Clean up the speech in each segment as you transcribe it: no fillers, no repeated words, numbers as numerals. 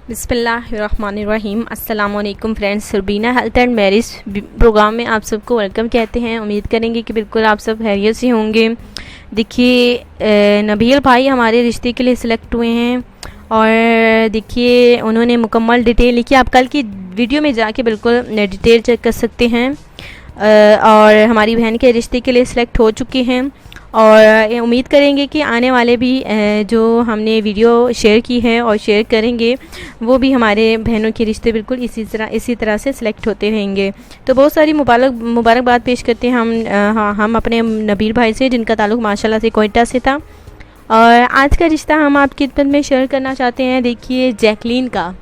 बिस्मिल्लाहिर्रहमानिर्रहीम। अस्सलामुअलैकुम friends, Rubina health and marriage programme में आप सबको वेलकम कहते हैं। उम्मीद करेंगे कि बिल्कुल आप सब खैरियत से होंगे। देखिए नबील भाई हमारे रिश्ते के लिए सिलेक्ट हुए हैं और देखिए उन्होंने मुकम्मल डिटेल लिखी। आप कल की वीडियो में जाके बिल्कुल डिटेल चेक कर सकते हैं। और हमारी बहन के रिश्ते के लिए सिलेक्ट हो चुके हैं और उम्मीद करेंगे कि आने वाले भी जो हमने वीडियो शेयर की है और शेयर करेंगे वो भी हमारे बहनों के रिश्ते बिल्कुल इसी तरह से सिलेक्ट होते रहेंगे। तो बहुत सारी मुबारकबाद पेश करते हैं हम अपने नबील भाई से, जिनका ताल्लुक़ माशाल्लाह से कोयटा से था। और आज का रिश्ता हम आपकी खिदमत में शेयर करना चाहते हैं। देखिए जैकलीन का,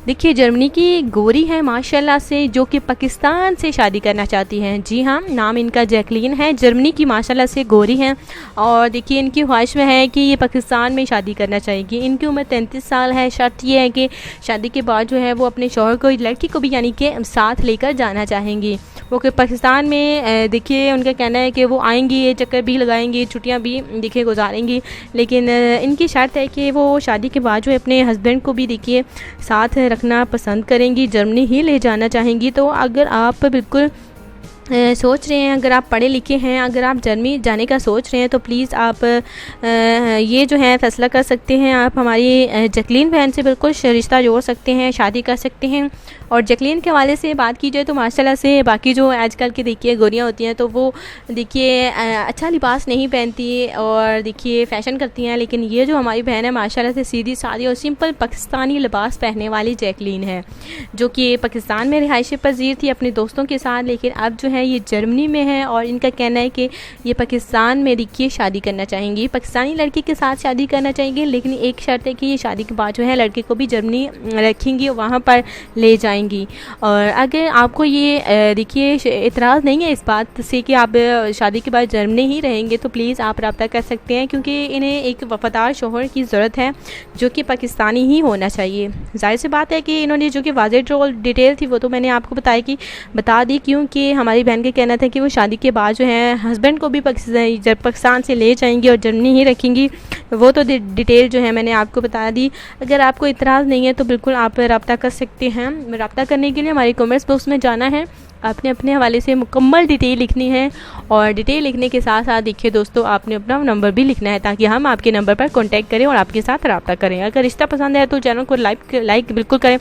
देखिए जर्मनी की गोरी है माशाल्लाह से, जो कि पाकिस्तान से शादी करना चाहती हैं। जी हाँ, नाम इनका जैकलीन है। जर्मनी की माशाल्लाह से गोरी हैं और देखिए इनकी ख्वाहिश में है कि ये पाकिस्तान में शादी करना चाहेगी। इनकी उम्र 33 साल है। शर्त ये है कि शादी के बाद जो है वो अपने शौहर को, लड़की को भी यानी कि साथ लेकर जाना चाहेंगी। वो कि पाकिस्तान में देखिए उनका कहना है कि वो आएंगी, ये चक्कर भी लगाएंगी, छुट्टियाँ भी देखिए गुजारेंगी, लेकिन इनकी शर्त है कि वो शादी के बाद जो है अपने हस्बैंड को भी देखिए साथ रखना पसंद करेंगी, जर्मनी ही ले जाना चाहेंगी। तो अगर आप बिल्कुल सोच रहे हैं, अगर आप पढ़े लिखे हैं, अगर आप जर्मनी जाने का सोच रहे हैं तो प्लीज़ आप ये जो है फ़ैसला कर सकते हैं। आप हमारी जैकलीन बहन से बिल्कुल रिश्ता जोड़ सकते हैं, शादी कर सकते हैं। और जैकलीन के हवाले से बात की जाए तो माशाल्लाह से बाकी जो आजकल की देखिए गोरियाँ होती हैं तो वो देखिए अच्छा लिबास नहीं पहनती और देखिए फ़ैशन करती हैं, लेकिन ये जो हमारी बहन है माशाल्लाह से सीधी सादी और सिंपल पाकिस्तानी लिबास पहनने वाली जैकलीन है, जो कि पाकिस्तान में रिहाइश पजीर थी अपने दोस्तों के साथ, लेकिन अब जो है ये जर्मनी में है। और इनका कहना है कि ये पाकिस्तान में देखिए शादी करना चाहेंगी, पाकिस्तानी लड़के के साथ शादी करना चाहेंगे, लेकिन एक शर्त है कि ये शादी के बाद जो है लड़के को भी जर्मनी रखेंगी, वहाँ पर ले जाएंगी। और अगर आपको ये देखिए इतराज़ नहीं है इस बात से कि आप शादी के बाद जर्मनी ही रहेंगे तो प्लीज़ आप रब्ता कर सकते हैं, क्योंकि इन्हें एक वफादार शौहर की ज़रूरत है जो कि पाकिस्तानी ही होना चाहिए। जाहिर सी बात है कि इन्होंने जो कि वाज़ेह जो डिटेल थी वो तो मैंने आपको बता दी, क्योंकि हमारी बहन का कहना था कि वो शादी के बाद जो है हस्बैंड को भी पाकिस्तान से ले जाएंगी और जर्मनी ही रखेंगी। वो तो डिटेल जो है मैंने आपको बता दी। अगर आपको इतराज़ नहीं है तो बिल्कुल आप रब्ता कर सकते हैं। रब्ता करने के लिए हमारे कमेंट्स बॉक्स में जाना है, आपने अपने हवाले से मुकम्मल डिटेल लिखनी है और डिटेल लिखने के साथ साथ देखिए दोस्तों आपने अपना नंबर भी लिखना है ताकि हम आपके नंबर पर कांटेक्ट करें और आपके साथ रब्ता करें। अगर रिश्ता पसंद है तो चैनल को लाइक बिल्कुल करें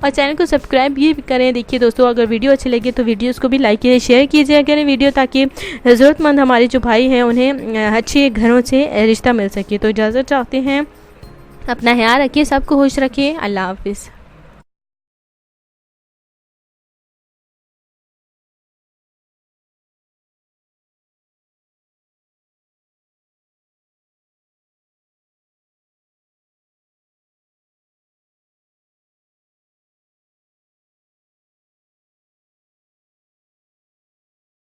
और चैनल को सब्सक्राइब भी करें। देखिए दोस्तों अगर वीडियो अच्छी लगे तो वीडियोस को भी लाइक कीजिए, शेयर कीजिए करें वीडियो, ताकि ज़रूरतमंद हमारे जो भाई हैं उन्हें अच्छे घरों से रिश्ता मिल सके। तो इजाज़त चाहते हैं, अपना ख्याल रखिए, सबको खुश रखिए। अल्लाह हाफिज़।